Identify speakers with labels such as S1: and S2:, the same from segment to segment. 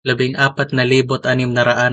S1: 14,601, 14,602, 14,603, 14,604, 14,605, 14,606, 14,607, 14,608, 14,609, 14,610. 14,600, 14,600, 12, 14,600, 13, 14,600, 14, 14,600, 15, 14,600, 16, 14,600, 17, 14,600, 18, 14,600, 19, 14,600, 20, 14,621, 14,622, 14,623, 14,624, 14,625, 14,626, 14,627, 14,628, 14,629, 14,630, 14,631, 14,632, 14,633, 14,634, 14,635, 14,636, 14,637, 14,638, 14,639, 14,640, 14,641, 14,642, 14,643, 14,644, 14,645, 14,646, 14,647, 14,648, 14,649, 14,650, 14,651, 14,652, 14,653, 14,654, 14,655, 14,656, 14,657, 14,658, 14,659, 14,660, 14,661, 14,662, 14,663, 14,664, 14,665, 14,666, 14,667, 14,668, 14,669, 14,670, 14,671, 14,672, 14,673, 14,674, 14,675, 14,676, 14,677, 14,678, 14,679, 14,680, 14,681, 14,682, 14,683, 14,684, 14,685, 14,686, 14,687, 14,688, 14,689, 14,690, 14,691, 14,692, 14,693,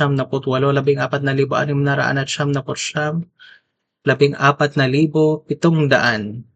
S1: 14,694, 14,695, 14,696, 14,697, 14,698, 14,600, 14,700,